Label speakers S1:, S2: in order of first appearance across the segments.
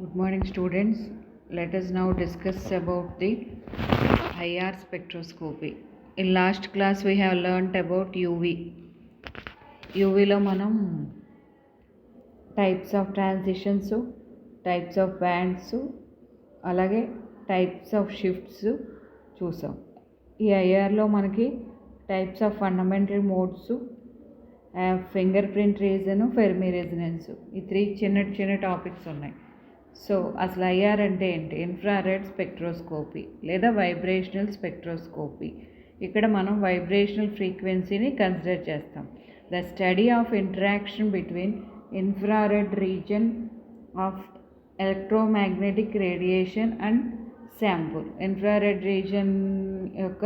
S1: Good morning, students. Let us now discuss about the IR spectroscopy. In last class we have learnt about UV. UVలో మనం types of transitions, types of wands, అలాగే types of shifts చూసాం. ఈ ఐఆర్లో మనకి types of fundamental modes, finger print reason, Fermi resonance, ఈ three చిన్న topics ఉన్నాయి. So అసలు IR అంటే ఏంటి? ఇన్ఫ్రారెడ్ స్పెక్ట్రోస్కోపీ లేదా వైబ్రేషనల్ స్పెక్ట్రోస్కోపీ. ఇక్కడ మనం వైబ్రేషనల్ ఫ్రీక్వెన్సీని కన్సిడర్ చేస్తాం. The study of interaction between infrared reason of electromagnetic radiation and sample. Infrared reason యొక్క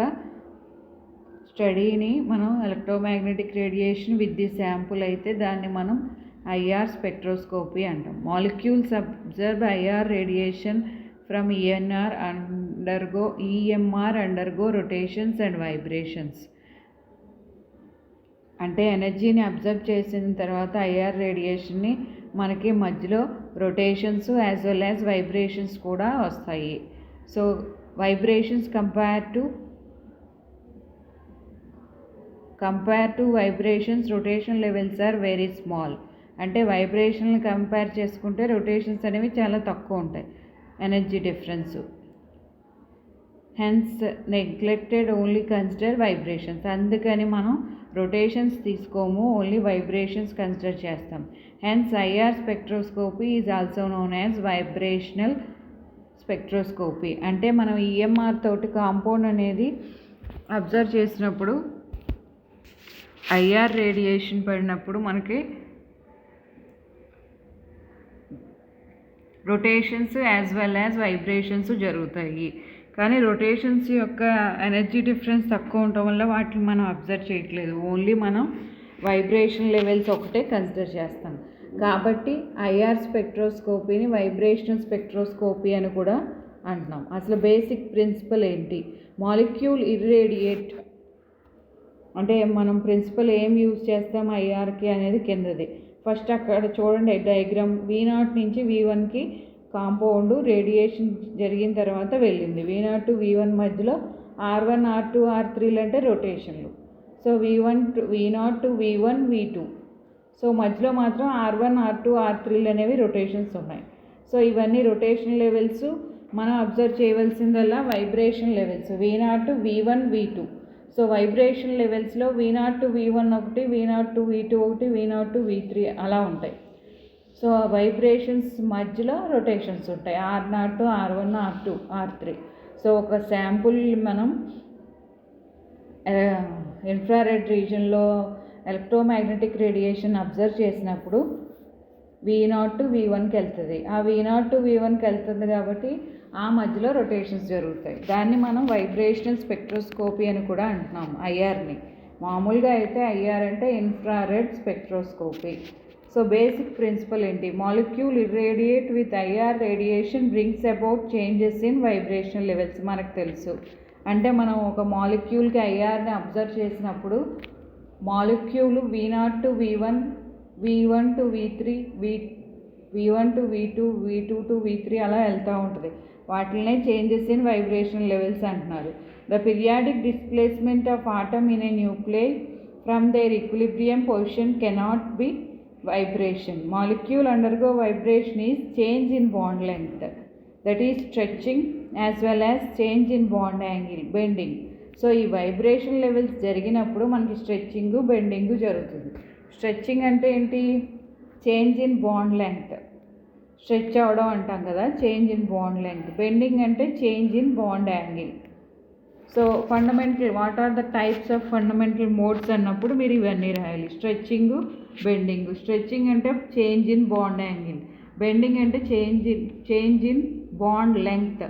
S1: స్టడీని మనం electromagnetic radiation with the sample అయితే దాన్ని మనం ఐఆర్ స్పెక్ట్రోస్కోపీ అంటాం. Molecules observe IR radiation from EMR undergo rotations and vibrations. అంటే ఎనర్జీని observe చేసిన తర్వాత ఐఆర్ రేడియేషన్ని మనకి మధ్యలో rotations as well as vibrations కూడా వస్తాయి. So vibrations compare to vibrations rotation levels are very small. అంటే వైబ్రేషన్లు కంపేర్ చేసుకుంటే రొటేషన్స్ అనేవి చాలా తక్కువ ఉంటాయి, energy difference. Hence neglected only consider vibrations. అందుకని మనం రొటేషన్స్ తీసుకోము, ఓన్లీ వైబ్రేషన్స్ కన్సిడర్ చేస్తాం. Hence IR spectroscopy is also known as vibrational spectroscopy. అంటే మనం ఈఎంఆర్ తోటి కాంపౌండ్ అనేది అబ్జర్వ్ చేసినప్పుడు ఐఆర్ రేడియేషన్ పడినప్పుడు మనకి rotations as well as vibrations జరుగుతాయి. కానీ రొటేషన్స్ యొక్క ఎనర్జీ డిఫరెన్స్ తక్కువ ఉండటం వల్ల వాటిని మనం అబ్జర్వ్ చేయట్లేదు, ఓన్లీ మనం వైబ్రేషన్ లెవెల్స్ ఒకటే కన్సిడర్ చేస్తాం. కాబట్టి ఐఆర్ స్పెక్ట్రోస్కోపీని వైబ్రేషనల్ స్పెక్ట్రోస్కోపీ అని కూడా అంటున్నాం. అసలు బేసిక్ ప్రిన్సిపల్ ఏంటి? మాలిక్యూల్ ఇర్రేడియేట్ అంటే మనం ప్రిన్సిపల్ ఏం యూజ్ చేస్తాం ఐఆర్కి అనేది కిందది. ఫస్ట్ అక్కడ చూడండి డయాగ్రామ్. V0 నుంచి V1కి కాంపౌండ్ రేడియేషన్ జరిగిన తర్వాత వెళ్ళింది. V0 టు V1 మధ్యలో R1 R2 R3 అంటే రొటేషన్లు. So V0 to V1 V2. So మధ్యలో మాత్రం R1 R2 R3 అనేవి రొటేషన్స్ ఉన్నాయి. సో ఇవన్నీ రొటేషన్ లెవెల్స్. మనం అబ్జర్వ్ చేయవలసిందల్లా vibration levels V0 to V1 V2. So vibration లెవెల్స్లో V0 టు V1 ఒకటి, V0 టు V2 ఒకటి, V0 టు V3 అలా ఉంటాయి. సో వైబ్రేషన్స్ మధ్యలో రొటేషన్స్ ఉంటాయి, R0 to R1 R2 R3. So ఒక శాంపుల్ మనం ఇన్ఫ్రారెడ్ రీజన్లో ఎలక్ట్రోమాగ్నెటిక్ రేడియేషన్ అబ్జర్వ్ చేసినప్పుడు V0 టు V1కి వెళ్తుంది. ఆ V0 టు V1కి వెళ్తుంది కాబట్టి ఆ మధ్యలో రొటేషన్స్ జరుగుతాయి. దాన్ని మనం వైబ్రేషనల్ స్పెక్ట్రోస్కోపీ అని కూడా అంటున్నాం ఐఆర్ని. మామూలుగా అయితే ఐఆర్ అంటే infrared spectroscopy. So basic principle ఏంటి? Molecule irradiate with IR radiation brings about changes in vibrational levels. మనకు తెలుసు. అంటే మనం ఒక మాలిక్యూల్కి ఐఆర్ని అబ్జర్వ్ చేసినప్పుడు molecule V0 to V1, V1 to V3, V1 to V2, V2 to V3 అలా వెళ్తూ ఉంటుంది. వాటినే చేంజెస్ ఇన్ వైబ్రేషన్ లెవెల్స్ అంటున్నారు. The periodic displacement of atom in a nuclei from their equilibrium position cannot be vibration. Molecule undergo vibration is change in bond length, that is stretching as well as change in bond angle, bending. So ఈ vibration levels జరిగినప్పుడు మనకి stretching, bending జరుగుతుంది. Stretching అంటే ఏంటి? Change in bond length, stretch అవడం అంటాం కదా, change in bond length. Bending అంటే change in bond angle. So fundamental what are the types of fundamental modes అన్నప్పుడు మీరు ఇవన్నీ రాయాలి. Stretching, bending. స్ట్రెచ్చింగ్ అంటే change in bond angle, bending అంటే చేంజ్ ఇన్ బాండ్ లెంగ్త్.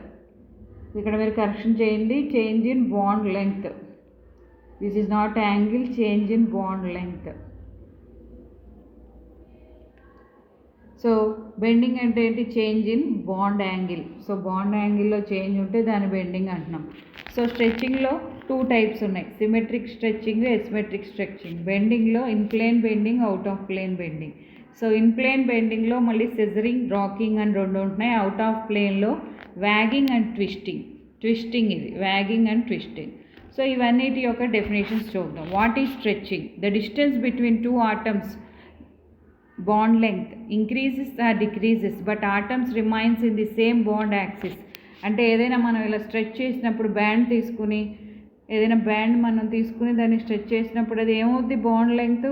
S1: ఇక్కడ మీరు కరెక్షన్ చేయండి, change in bond length. This is not angle, change in bond length. So bending అంటే ఏంటి? Change in bond angle. So bond యాంగిల్లో change ఉంటే దాన్ని bending అంటున్నాం. సో స్ట్రెచ్చింగ్లో 2 టైప్స్ ఉన్నాయి, సిమెట్రిక్ స్ట్రెచ్చింగ్, ఎసిమెట్రిక్ స్ట్రెచ్చింగ్. బెండింగ్లో in plane bending, out of plane bending. So in plane బెండింగ్లో మళ్ళీ సిజరింగ్, రాకింగ్ అని రెండు ఉంటున్నాయి. అవుట్ ఆఫ్ ప్లేన్లో వ్యాగింగ్ అండ్ ట్విస్టింగ్ ఇది వ్యాగింగ్ అండ్ ట్విస్టింగ్. సో ఇవన్నిటి యొక్క డెఫినేషన్స్ చూద్దాం. What is stretching? The distance between two atoms bond length increases or decreases but atoms remains in the same bond axis. అంటే ఏదైనా మనం ఇలా stretch చేసినప్పుడు ఏదైనా బ్యాండ్ మనం తీసుకుని దాన్ని స్ట్రెచ్ చేసినప్పుడు అది ఏమవుతుంది, బాండ్ లెంగ్త్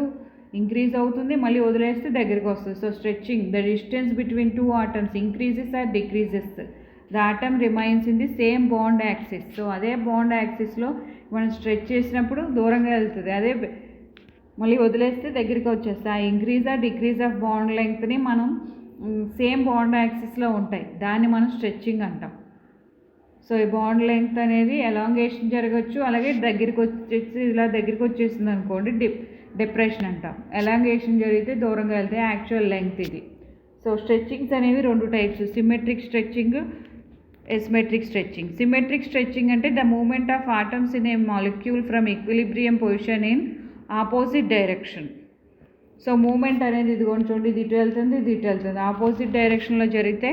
S1: ఇంక్రీజ్ అవుతుంది, మళ్ళీ వదిలేస్తే దగ్గరికి వస్తుంది. So stretching, the distance between two atoms increases or decreases, the atom remains in the same bond axis. So అదే బాండ్ యాక్సిస్లో మనం స్ట్రెచ్ చేసినప్పుడు దూరంగా వెళ్తుంది, అదే మళ్ళీ వదిలేస్తే దగ్గరికి వచ్చేస్తాయి. ఆ increase or decrease of bond లెంగ్త్ని మనం సేమ్ బాండ్ యాక్సిస్లో ఉంటాయి, దాన్ని మనం స్ట్రెచ్చింగ్ అంటాం. సో ఈ బాండ్ లెంగ్త్ అనేది ఎలాంగేషన్ జరగచ్చు, అలాగే దగ్గరికి వచ్చేసి ఇలా దగ్గరికి వచ్చేసింది అనుకోండి డిప్రెషన్ అంటాం. ఎలాంగేషన్ జరిగితే దూరంగా వెళ్తే యాక్చువల్ లెంగ్త్ ఇది. సో స్ట్రెచ్చింగ్స్ అనేవి రెండు types, symmetric stretching, asymmetric stretching. Symmetric stretching అంటే the movement of atoms in a molecule from equilibrium position in opposite direction. So movement అనేది ఇదిగోండి చూడండి, ఇది ఇటు వెళ్తుంది, ఇది ఇటు వెళ్తుంది, ఆపోజిట్ డైరెక్షన్లో జరిగితే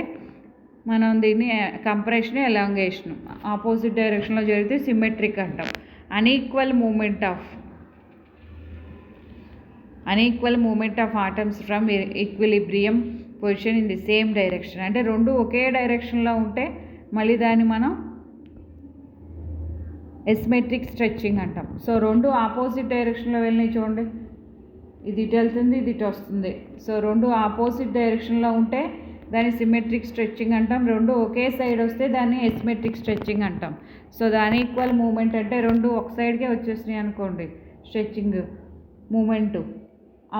S1: మనం దీన్ని కంప్రెషన్, ఎలాంగేషన్. ఆపోజిట్ డైరెక్షన్లో జరిగితే సిమెట్రిక్ అంటాం. Unequal movement of atoms from equilibrium position in the same direction. అంటే రెండు ఒకే డైరెక్షన్లో ఉంటే మళ్ళీ దాన్ని మనం ఎసిమెట్రిక్ స్ట్రెచ్చింగ్ అంటాం. సో రెండు ఆపోజిట్ డైరెక్షన్లో వెళ్ళినాయి చూడండి, ఇది ఇటు వెళ్తుంది, ఇది ఇటు వస్తుంది. సో రెండు ఆపోజిట్ డైరెక్షన్లో ఉంటే దాన్ని సిమెట్రిక్ స్ట్రెచ్చింగ్ అంటాం. రెండు ఒకే సైడ్ వస్తే దాన్ని ఎసిమెట్రిక్ స్ట్రెచ్చింగ్ అంటాం. సో దాని ఈక్వల్ మూమెంట్ అంటే రెండు ఒక సైడ్కే వచ్చేసినాయి అనుకోండి, stretching movement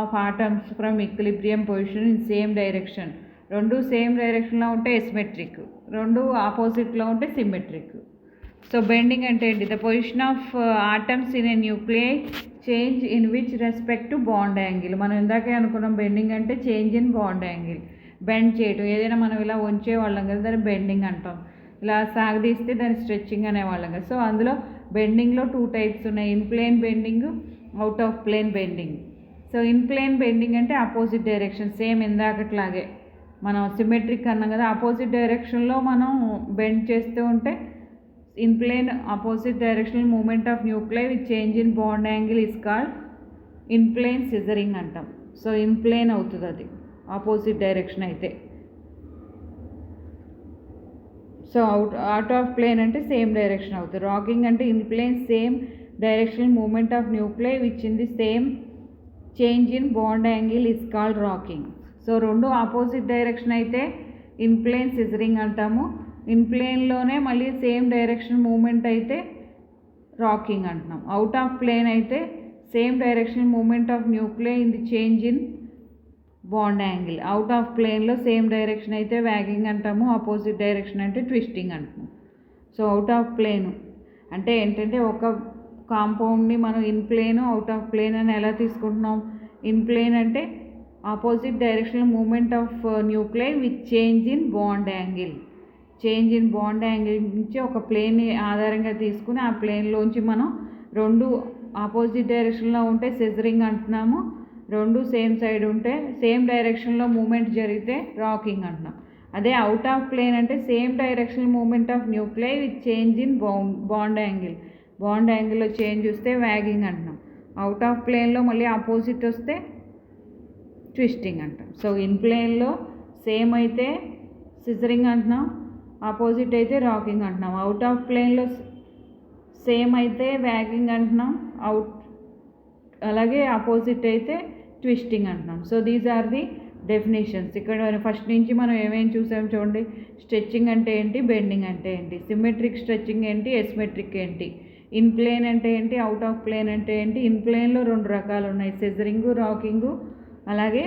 S1: of atoms from equilibrium position in same direction. రెండు సేమ్ డైరెక్షన్లో ఉంటే ఎసిమెట్రిక్, రెండు ఆపోజిట్లో ఉంటే సిమెట్రిక్. సో బెండింగ్ అంటే ఏంటి? The position of atoms in a nuclei change in which respect to bond angle. మనం ఇందాకే అనుకున్నాం బెండింగ్ అంటే change in bond angle, bend చేయటం. ఏదైనా మనం ఇలా ఉంచేవాళ్ళం కదా, దాన్ని బెండింగ్ అంటాం. ఇలా సాగదీస్తే దాన్ని స్ట్రెచ్చింగ్ అనేవాళ్ళం కదా. సో అందులో బెండింగ్లో టూ టైప్స్ ఉన్నాయి, in plane bending, out of plane bending. So in plane bending అంటే ఆపోజిట్ డైరెక్షన్, సేమ్ ఇందాకట్లాగే మనం సిమెట్రిక్ అన్నాం కదా, ఆపోజిట్ డైరెక్షన్లో మనం బెండ్ చేస్తూ ఉంటే in plane opposite directional movement of nuclei with change in bond angle is called in plane scissoring అంటాం. సో ఇన్ ప్లేన్ అవుతుంది అది ఆపోజిట్ డైరెక్షన్ అయితే. సో అవుట్ ఆఫ్ ప్లేన్ అంటే సేమ్ డైరెక్షన్ అవుతుంది. రాకింగ్ అంటే in plane same directional movement of nuclei which in the same change in bond angle is called rocking. So రెండు opposite direction అయితే in plane scissoring అంటాము. In ప్లేన్లోనే మళ్ళీ same direction movement అయితే rocking అంటున్నాం. Out of plane అయితే same direction movement of nuclei in the change in bond angle. Out of ప్లేన్లో same direction అయితే వ్యాగింగ్ అంటాము, ఆపోజిట్ డైరెక్షన్ అంటే ట్విస్టింగ్ అంటాము. సో అవుట్ ఆఫ్ ప్లేన్ అంటే ఏంటంటే ఒక కాంపౌండ్ని మనం in plane, out of plane అని ఎలా తీసుకుంటున్నాం? ఇన్ ప్లేన్ అంటే opposite directional movement of nuclei with change in bond angle. Change in bond angle నుంచి ఒక ప్లేన్ని ఆధారంగా తీసుకుని ఆ ప్లేన్లోంచి మనం రెండు ఆపోజిట్ డైరెక్షన్లో ఉంటే సిజరింగ్ అంటున్నాము, రెండు సేమ్ సైడ్ ఉంటే సేమ్ డైరెక్షన్లో మూమెంట్ జరిగితే రాకింగ్ అంటున్నాం. అదే అవుట్ ఆఫ్ ప్లేన్ అంటే same directional movement of nuclei with change in bond angle. Bond యాంగిల్లో చేంజ్ వస్తే వ్యాగింగ్ అంటున్నాం. అవుట్ ఆఫ్ ప్లేన్లో మళ్ళీ ఆపోజిట్ వస్తే ట్విస్టింగ్ అంటాం. సో ఇన్ ప్లేన్లో సేమ్ అయితే సిజరింగ్ అంటున్నాం, ఆపోజిట్ అయితే రాకింగ్ అంటున్నాం. అవుట్ ఆఫ్ ప్లేన్లో సేమ్ అయితే వ్యాగింగ్ అంటున్నాం, అలాగే ఆపోజిట్ అయితే ట్విస్టింగ్ అంటున్నాం. So these are the definitions. ఇక్కడ ఫస్ట్ నుంచి మనం ఏమేమి చూసాం చూడండి. స్ట్రెచ్చింగ్ అంటే ఏంటి, బెండింగ్ అంటే ఏంటి, సిమెట్రిక్ స్ట్రెచ్చింగ్ ఏంటి, ఎసిమెట్రిక్ ఏంటి, ఇన్ ప్లేన్ అంటే ఏంటి, అవుట్ ఆఫ్ ప్లేన్ అంటే ఏంటి. ఇన్ ప్లేన్లో రెండు రకాలు ఉన్నాయి, సిజరింగు, రాకింగు, అలాగే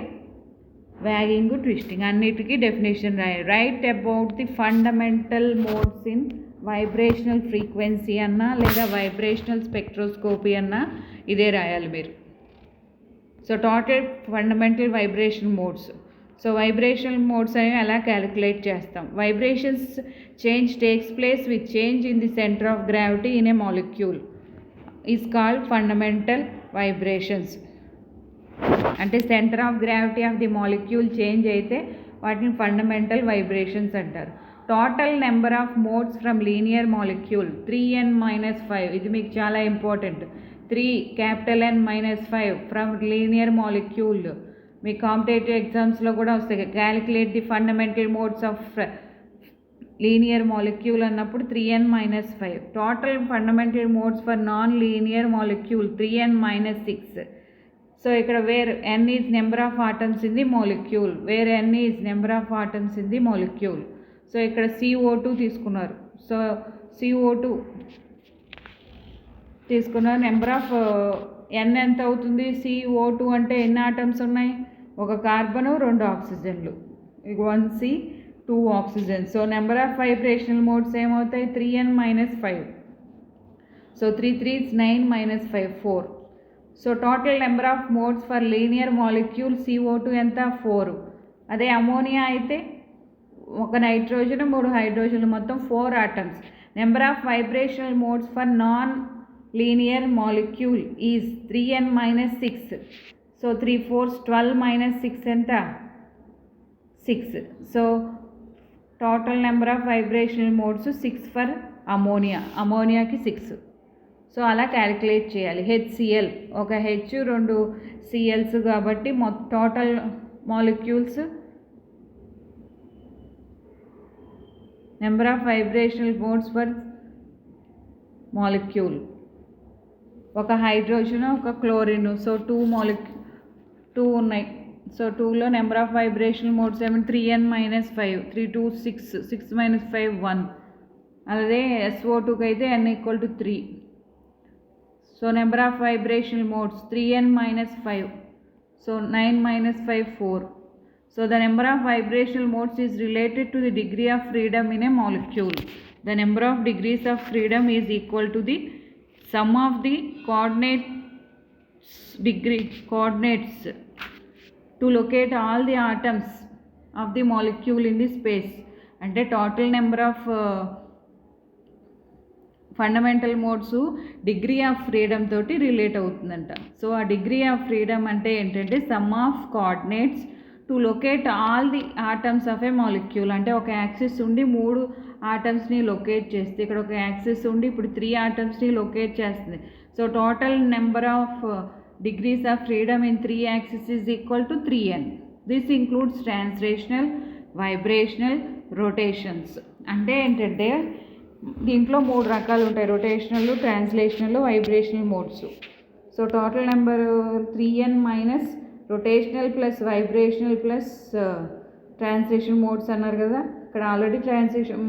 S1: వ్యాగింగ్, ట్విస్టింగ్. అన్నిటికీ definition write about the fundamental modes in vibrational frequency అన్నా లేదా వైబ్రేషనల్ స్పెక్ట్రోస్కోపీ అన్నా ఇదే రాయాలి మీరు. So total fundamental vibration modes. So vibrational modes అనేవి ఎలా క్యాలిక్యులేట్ చేస్తాం? Vibrations change takes place with change in the centre of gravity in a molecule is called fundamental vibrations. అంటే centre of gravity of the molecule change అయితే వాటిని fundamental vibrations అంటారు. Total number of modes from linear molecule 3n-5. ఇది మీకు చాలా important. 3N-5 from linear molecule. మీ competitive ఎగ్జామ్స్లో కూడా వస్తాయి. Calculate the fundamental modes of linear molecule అన్నప్పుడు 3n-5. Total fundamental modes for non linear molecule 3n-6. So ఇక్కడ where n is number of atoms in the molecule, where n is number of atoms in the molecule. So ఇక్కడ CO2 తీసుకున్నారు. So CO2 తీసుకున్నారు. Number of n ఎంత అవుతుంది? CO2 అంటే ఎన్ని atoms ఉన్నాయి? ఒక carbon, 2 ఆక్సిజన్లు, 1C 2 oxygen. So number of vibrational modes ఏమవుతాయి? 3n-5. So 3 3s 9 -5 4. So total number of modes for linear molecule CO2 ఎంత? 4. అదే అమోనియా అయితే ఒక నైట్రోజన్, 3 హైడ్రోజన్లు, మొత్తం 4 atoms. Number of vibrational modes for non linear molecule is 3n-6. So 3 4s 12 - 6 ఎంత? 6. So total number of vibrational modes 6 for ammonia, అమోనియాకి 6. So అలా calculate చేయాలి. HCl ఒక H 2 Cls కాబట్టి total molecules number of vibrational modes for molecule, ఒక hydrogen, ఒక chlorine. So 2 ఉన్నాయి. So 2లో నెంబర్ ఆఫ్ వైబ్రేషనల్ మోడ్స్ ఏమి? 3n-5. 3 2 6, 6 - 5 1. అదే SO2కి అయితే n = 3. So number of vibrational modes 3n-5. So 9 - 5 4. So the number of vibrational modes is related to the degree of freedom in a molecule. The number of degrees of freedom is equal to the sum of the coordinates to locate all the atoms of the molecule in the space. అంటే total number of fundamental modes degree of freedom తోటి relate అవుతుందంట. So ఆ degree of freedom అంటే ఏంటంటే some of coordinates to locate all the atoms of a molecule. అంటే ఒక axis ఉండి 3 ఆటమ్స్ని locate చేస్తే, ఇక్కడ ఒక యాక్సిస్ ఉండి ఇప్పుడు 3 ఆటమ్స్ని లొకేట్ చేస్తుంది. So total number of degrees of freedom in 3 axis is equal to 3n. This includes translational, vibrational, rotations. అంటే ఏంటంటే దీంట్లో 3 రకాలు ఉంటాయి: rotational, translational, vibrational modes. So total number 3n- rotational plus vibrational plus translation modes అన్నారు కదా. ఇక్కడ already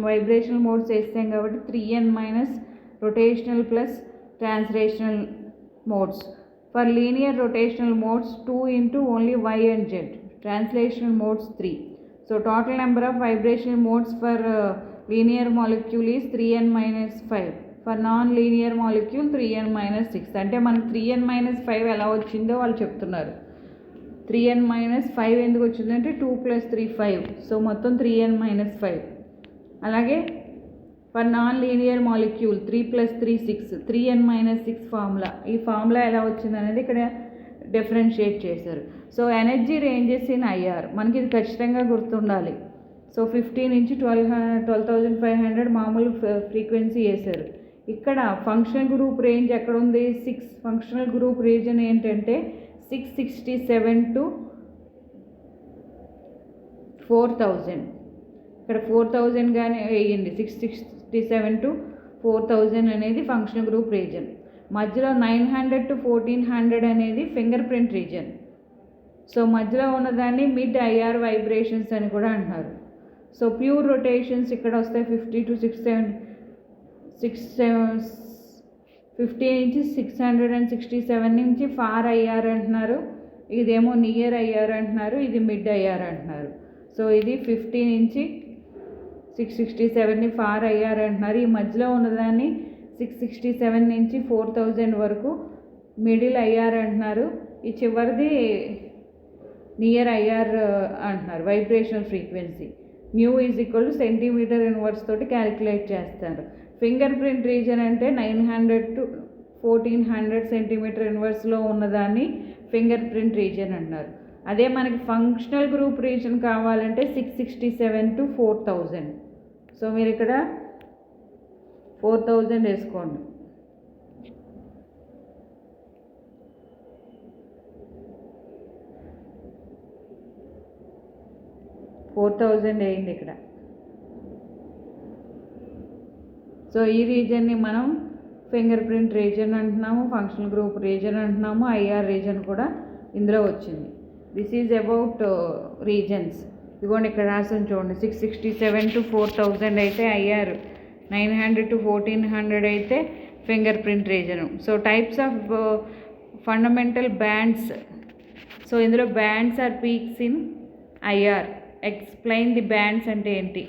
S1: vibrational modes వేస్తాం కాబట్టి 3n- rotational plus translational modes. For linear rotational modes 2 into only y and z. Translational modes 3. So total number of vibrational modes for linear molecule is 3n-5. For non linear molecule 3n-6. అంటే మనకి 3n-5 ఎలా వచ్చిందో వాళ్ళు చెప్తున్నారు. 3n-5 ఎందుకు వచ్చిందంటే 2 + 3 5. So మొత్తం 3n-5. అలాగే for non linear molecule 3 + 3 6. 3n-6 formula. ఈ ఫార్ములా ఎలా వచ్చింది అనేది ఇక్కడ డిఫరెన్షియేట్ చేశారు. So energy ranges in IR మనకి ఇది ఖచ్చితంగా గుర్తుండాలి. సో 15 నుంచి 12,500 మామూలు ఫ్రీక్వెన్సీ వేశారు. ఇక్కడ ఫంక్షనల్ గ్రూప్ రేంజ్ ఎక్కడ ఉంది? 6. ఫంక్షనల్ గ్రూప్ రీజన్ ఏంటంటే 667 to 4000. ఇక్కడ 4000 కానీ వేయండి. 667 to 4000 అనేది ఫంక్షనల్ గ్రూప్ రీజన్. మధ్యలో 900 to 1400 అనేది ఫింగర్ ప్రింట్ రీజన్. సో మధ్యలో ఉన్నదాన్ని మిడ్ IR వైబ్రేషన్స్ అని కూడా అంటున్నారు. సో ప్యూర్ రొటేషన్స్ ఇక్కడ వస్తాయి 50 to 50 నుంచి 667 నుంచి ఫార్ IR అంటున్నారు. ఇదేమో నియర్ IR అంటున్నారు, ఇది మిడ్ IR అంటున్నారు. సో ఇది 50 నుంచి 667ని ఫార్ IR అంటున్నారు. ఈ మధ్యలో ఉన్నదాన్ని 667 నుంచి 4000 వరకు మిడిల్ IR అంటున్నారు. ఈ చివరిది నియర్ IR అంటున్నారు. Vibrational frequency nu is equal to centimetre inverse తోటి క్యాలిక్యులేట్ చేస్తారు. ఫింగర్ ప్రింట్ రీజన్ అంటే 900 to 1400 సెంటీమీటర్ ఇన్వర్స్లో ఉన్నదాన్ని ఫింగర్ ప్రింట్ రీజియన్ అంటున్నారు. అదే మనకి ఫంక్షనల్ గ్రూప్ రీజియన్ కావాలంటే 667 to 4000. సో మీరు ఇక్కడ 4000 వేసుకోండి. వేయండి ఇక్కడ. సో ఈ రీజియన్ని మనం ఫింగర్ ప్రింట్ రీజియన్ అంటున్నాము, ఫంక్షనల్ గ్రూప్ రీజియన్ అంటున్నాము, ఐఆర్ రీజియన్ కూడా ఇందులో వచ్చింది. This is about reasons. ఇదిగోండి ఇక్కడ రాసాను చూడండి. 667 to 4000 అయితే ఐఆర్, 900 to 1400 అయితే finger print region. So types of fundamental bands. So ఇందులో bands or peaks in IR. Explain the bands అంటే ఏంటి?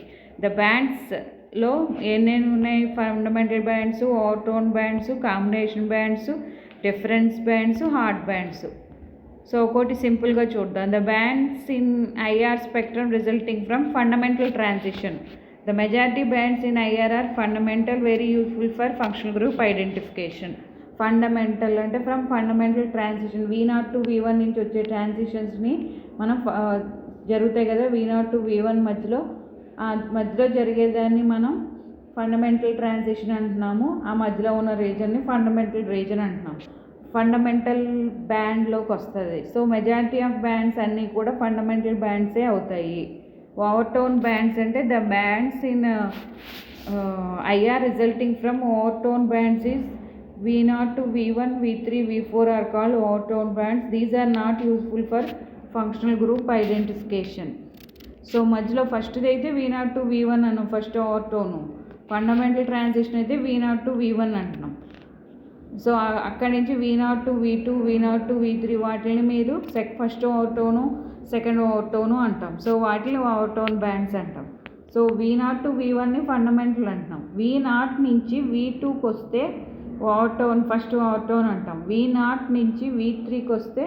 S1: ద బ్యాండ్స్లో ఏమేమి ఉన్నాయి? Fundamental bands, overtone bands, combination bands, difference bands, hot bands. So ఒకటి సింపుల్గా చూద్దాం. The bands in IR spectrum resulting from fundamental transition. The majority bands in IR are fundamental, very useful for functional group identification. Fundamental అంటే from fundamental transition, V0 to V1 నుంచి వచ్చే ట్రాన్సిషన్స్ని మనం జరుగుతాయి కదా, V0 to V1 మధ్యలో జరిగేదాన్ని మనం fundamental transition అంటున్నాము. ఆ మధ్యలో ఉన్న రీజన్ని ఫండమెంటల్ రీజన్ అంటున్నాము. ఫండమెంటల్ బ్యాండ్లోకి వస్తుంది. సో మెజారిటీ ఆఫ్ బ్యాండ్స్ అన్నీ కూడా ఫండమెంటల్ బ్యాండ్సే అవుతాయి. ఓవర్టోన్ బ్యాండ్స్ అంటే the bands in IR resulting from overtone bands is V0 to V1, V3, V4 are called overtone bands. These are not useful for functional group identification. So మధ్యలో ఫస్ట్ది అయితే V0 to V1 అను first overtone. Fundamental transition అయితే V0 to V1 అంటున్నాం. So అక్కడి నుంచి V0 to V2, V0 to V3 వాటిని మీరు ఫస్ట్ ఓవర్టోను, సెకండ్ ఓవర్టోను అంటాం. సో వాటిని ఓవర్టోన్ బ్యాండ్స్ అంటాం. సో V0 to V1ని ఫండమెంటల్ అంటున్నాం. V0 నుంచి V2కి వస్తే ఓవర్టోన్, ఫస్ట్ ఓవర్టోన్ అంటాం. V0 నుంచి V3కి వస్తే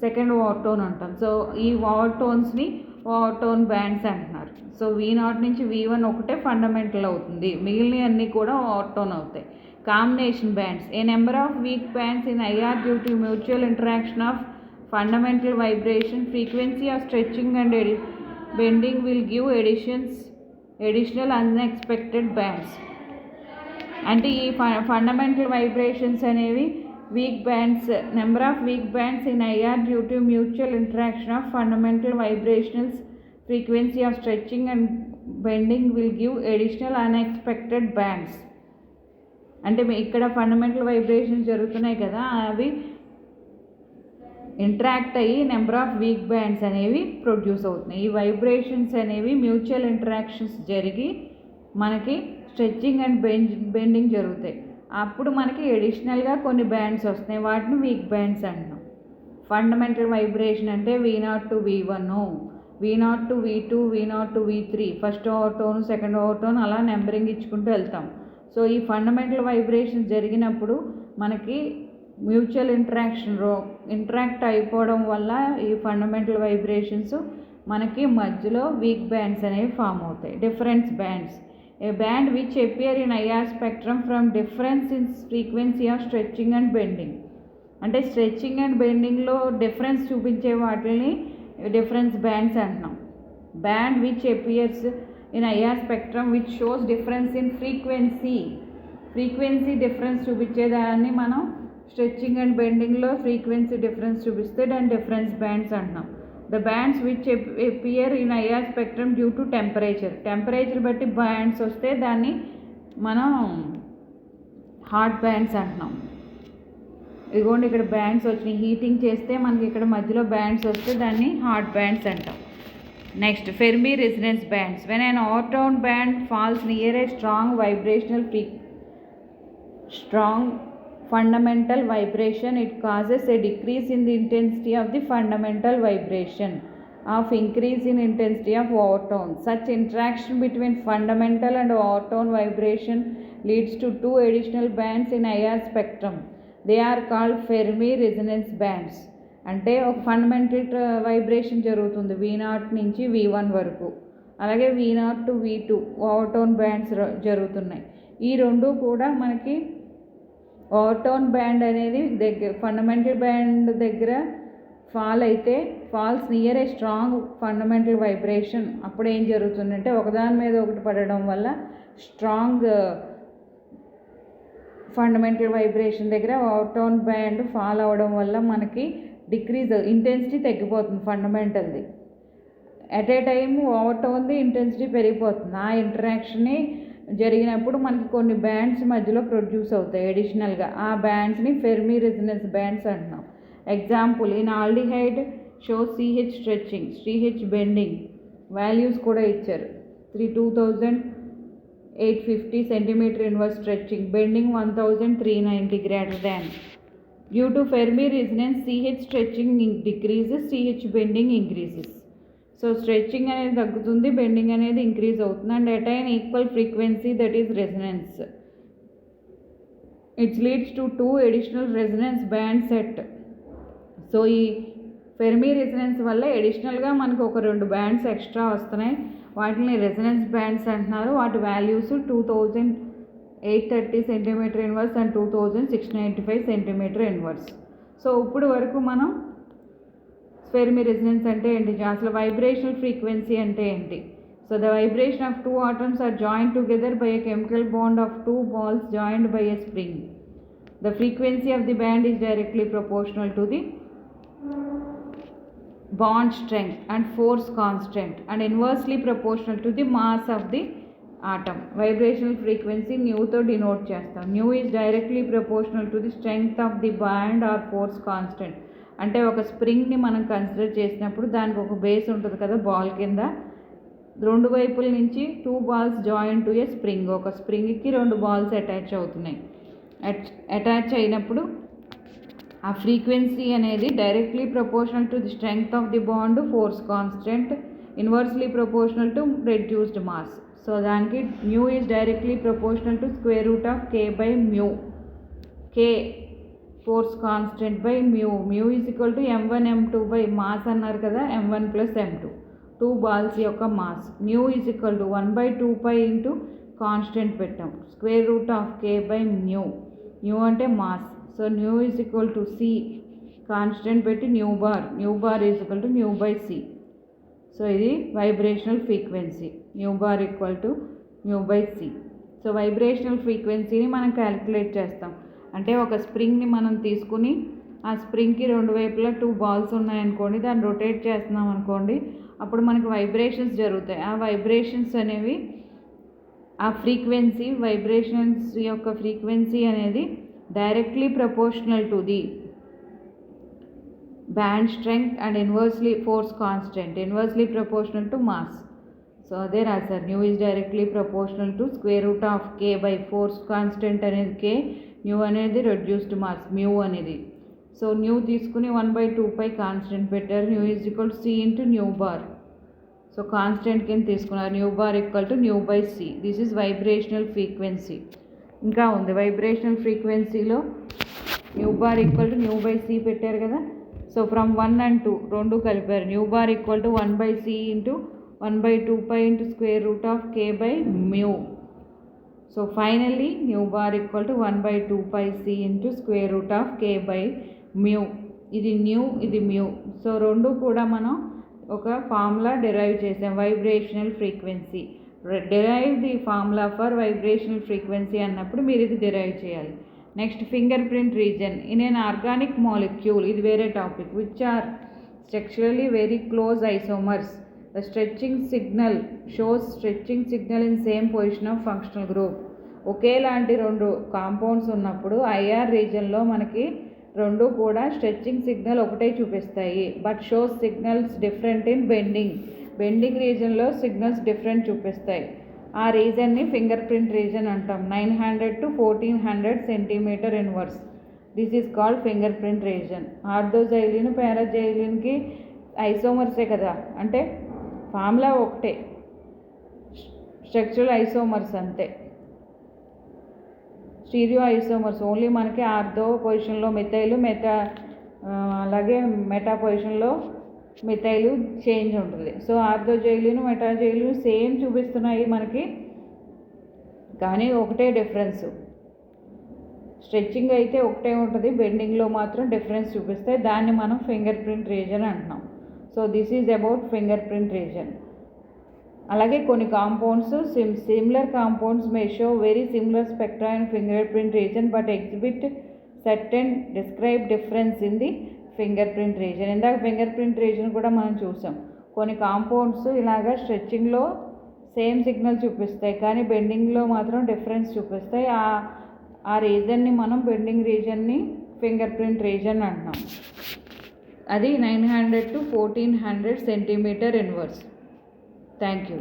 S1: సెకండ్ ఓవర్టోన్ అంటాం. సో ఈ ఓవర్టోన్స్ని ఓవర్టోన్ బ్యాండ్స్ అంటున్నారు. సో V0 నుంచి V1 ఒకటే ఫండమెంటల్ అవుతుంది, మిగిలిన అన్నీ కూడా ఓవర్టోన్ అవుతాయి. Combination bands. A number of weak bands in IR due to mutual interaction of fundamental vibration, frequency of stretching and bending will give additional unexpected bands. అంటే ఈ fundamental vibrations అనేవి weak bands. Number of weak bands in IR due to mutual interaction of fundamental vibrationals, frequency of stretching and bending will give additional unexpected bands. అంటే ఇక్కడ fundamental vibrations జరుగుతున్నాయి కదా, అవి interact అయ్యి number of weak bands అనేవి produce అవుతున్నాయి. ఈ vibrations అనేవి మ్యూచువల్ ఇంటరాక్షన్స్ జరిగి మనకి స్ట్రెచ్చింగ్ అండ్ బెండింగ్ జరుగుతాయి. అప్పుడు మనకి ఎడిషనల్గా కొన్ని బ్యాండ్స్ వస్తాయి, వాటిని వీక్ బ్యాండ్స్ అంటాం. ఫండమెంటల్ వైబ్రేషన్ అంటే V0 to V1, V0 to V2, V0 to V3, first overtone, second overtone, అలా నెంబరింగ్ ఇచ్చుకుంటూ వెళ్తాం. సో ఈ ఫండమెంటల్ వైబ్రేషన్స్ జరిగినప్పుడు మనకి మ్యూచువల్ ఇంటరాక్ట్ అయిపోవడం వల్ల ఈ ఫండమెంటల్ వైబ్రేషన్స్ మనకి మధ్యలో వీక్ బ్యాండ్స్ అనేవి ఫామ్ అవుతాయి. Difference bands. A band which appear in IR spectrum from difference in frequency of stretching and bending. అంటే స్ట్రెచ్చింగ్ అండ్ బెండింగ్లో డిఫరెన్స్ చూపించే వాటిని డిఫరెన్స్ బ్యాండ్స్ అంటున్నాం. Band which appears in IR spectrum which shows difference in frequency difference చూపించేదాన్ని మనం stretching and బెండింగ్లో frequency difference చూపిస్తే దాన్ని డిఫరెన్స్ బ్యాండ్స్ అంటున్నాం. The bands which appear in IR spectrum due to temperature బట్టి బ్యాండ్స్ వస్తే దాన్ని మనం హాట్ బ్యాండ్స్ అంటున్నాం. ఇదిగోండి ఇక్కడ బ్యాండ్స్ వచ్చినాయి, హీటింగ్ చేస్తే మనకి ఇక్కడ మధ్యలో బ్యాండ్స్ వస్తే దాన్ని హాట్ బ్యాండ్స్ అంటాం. Next Fermi resonance bands. When an overtone band falls near a strong fundamental vibration, it causes a decrease in the intensity of the fundamental vibration of increase in intensity of overtone. Such interaction between fundamental and overtone vibration leads to two additional bands in IR spectrum. They are called Fermi resonance bands. అంటే ఒక fundamental vibration జరుగుతుంది V0 నుంచి V1 వరకు, అలాగే V0 to V2 overtone bands జరుగుతున్నాయి. ఈ రెండు కూడా మనకి ఓవర్టోన్ బ్యాండ్ అనేది ఫండమెంటల్ బ్యాండ్ దగ్గర ఫాల్ అయితే falls near a strong fundamental vibration, అప్పుడు ఏం జరుగుతుందంటే ఒకదాని మీద ఒకటి పడడం వల్ల స్ట్రాంగ్ ఫండమెంటల్ వైబ్రేషన్ దగ్గర ఓవర్టోన్ బ్యాండ్ ఫాల్ అవ్వడం వల్ల మనకి డిక్రీజ్ ఇంటెన్సిటీ తగ్గిపోతుంది ఫండమెంటల్ది. ఎట్ ఏ టైం ఓవర్టోన్ది ఇంటెన్సిటీ పెరిగిపోతుంది. ఆ ఇంటరాక్షన్ని జరిగినప్పుడు మనకి కొన్ని బ్యాండ్స్ మధ్యలో ప్రొడ్యూస్ అవుతాయి అడిషనల్గా. ఆ బ్యాండ్స్ని ఫెర్మి రెజొనెన్స్ బ్యాండ్స్ అంటున్నాం. Example, in aldehyde show CH stretching, CH bending values కూడా ఇచ్చారు. 2850 centimeter inverse stretching, bending 1390 greater than. Due to Fermi resonance, CH stretching decreases, CH bending increases. So stretching అనేది తగ్గుతుంది, bending అనేది increase అవుతుంది, and attain equal frequency, that is resonance. It leads to 2 additional resonance band set. So ఈ Fermi resonance వల్ల అడిషనల్గా మనకు ఒక 2 bands extra వస్తున్నాయి. వాటిని రెజొనెన్స్ బ్యాండ్స్ అంటున్నారు. వాటి values 2830 centimeter inverse and 2695 centimeter inverse. So ఇప్పుడు వరకు మనం ఫెర్మి రెజొనెన్స్ అంటే ఏంటి, అసలు వైబ్రేషనల్ ఫ్రీక్వెన్సీ అంటే ఏంటి. So the vibration of 2 atoms are joined together by a chemical bond of 2 balls joined by a spring. The frequency of the band is directly proportional to the bond strength and force constant and inversely proportional to the mass of the atom. Vibrational frequency nu తో denote చేస్తాం. Nu is directly proportional to the strength of the band or force constant. అంటే ఒక స్ప్రింగ్ని మనం consider చేసినప్పుడు దానికి ఒక base ఉంటుంది కదా బాల్ కింద, 2 వైపుల నుంచి 2 balls join to a spring. ఒక స్ప్రింగ్కి 2 balls అటాచ్ అవుతున్నాయి. అటాచ్ అయినప్పుడు ఆ ఫ్రీక్వెన్సీ అనేది directly proportional to the strength of the bond, force constant, inversely proportional to reduced mass. So దానికి nu is directly proportional to square root of K by mu. K force constant by mu. Mu is equal to m1 m2 by mass అన్నారు కదా, m1 plus m2, 2 balls యొక్క mass. Mu is equal to 1/2π into constant పెట్టాం, square root of K by mu. Nu అంటే mass. So nu is equal to C, constant పెట్టి nu bar is equal to nu by C. So ఇది vibrational frequency, nu bar equal to nu by C. So vibrational ఫ్రీక్వెన్సీని మనం calculate చేస్తాం. అంటే ఒక స్ప్రింగ్ని మనం తీసుకుని ఆ స్ప్రింగ్కి 2 వైపులా 2 balls ఉన్నాయనుకోండి, దాన్ని రొటేట్ చేస్తున్నాం అనుకోండి, అప్పుడు మనకి వైబ్రేషన్స్ జరుగుతాయి. ఆ వైబ్రేషన్స్ అనేవి ఆ ఫ్రీక్వెన్సీ, వైబ్రేషన్స్ యొక్క ఫ్రీక్వెన్సీ అనేది directly proportional to the band strength and inversely force constant, inversely proportional to mass. So అదే రాశారు, nu is directly proportional to square root of K by force constant అనేది k, nu అనేది reduced mass mu అనేది. So nu తీసుకుని 1/2π constant పెట్టారు. Nu is equal to c into nu bar. So constant కింద తీసుకున్నారు. Nu bar equal to nu by C. This is vibrational frequency. ఇంకా ఉంది vibrational ఫ్రీక్వెన్సీలో nu bar equal to nu by C పెట్టారు కదా. So from 1 and 2 రెండు కలిపారు. Nu bar equal to 1/c into 1/2π into square root of K by mu. So finally nu bar equal to 1/2πc into square root of K by mu. ఇది nu, ఇది mu. So రెండు కూడా మనం ఒక formula derive చేసాం, vibrational frequency. Derive the formula for vibrational frequency అన్నప్పుడు మీరు ఇది డిరైవ్ చేయాలి. Next finger print region in an organic molecule, ఇది వేరే topic, which are structurally very close isomers. The stretching signal shows stretching signal in same position of functional group. ఒకేలాంటి 2 compounds ఉన్నప్పుడు IR రీజన్లో మనకి 2 కూడా స్ట్రెచ్చింగ్ సిగ్నల్ ఒకటే చూపిస్తాయి. But shows signals different in bending. Bending రీజన్లో signals different చూపిస్తాయి. ఆ రీజన్ని finger print reason అంటాం. 900 to 1400 centimeter inverse. This is called finger print region. Orthoxylene పారాజైలిన్కి ఐసోమర్సే కదా, అంటే ఫార్ములా ఒకటే, స్ట్రక్చరల్ ఐసోమర్స్ అంతే, స్టీరియో ఐసోమర్స్. ఓన్లీ మనకి ఆర్థో పొజిషన్లో మిథైలు, అలాగే మెటా పొజిషన్లో మిథైలు చేంజ్ ఉంటుంది. సో ఆర్థోజైలిన్ మెటాజైలిన్ సేమ్ చూపిస్తున్నాయి మనకి, కానీ ఒకటే డిఫరెన్స్, స్ట్రెచ్చింగ్ అయితే ఒకటే ఉంటుంది, బెండింగ్లో మాత్రం డిఫరెన్స్ చూపిస్తాయి. దాన్ని మనం ఫింగర్ ప్రింట్ రీజన్ అంటున్నాం. So this is about finger print reason. అలాగే కొన్ని compounds similar compounds May show very similar spectra in finger print reason but exhibit certain describe difference in the finger print reason. ఇందాక finger print reason కూడా మనం చూసాం. కొన్ని compounds ఇలాగా స్ట్రెచ్చింగ్లో same signal చూపిస్తాయి, కానీ బెండింగ్లో మాత్రం డిఫరెన్స్ చూపిస్తాయి. ఆ రీజన్ని మనం బెండింగ్ రీజన్ని ఫింగర్ ప్రింట్ రీజన్ అంటున్నాం. అది 900 to 1400 centimetre inverse. Thank you.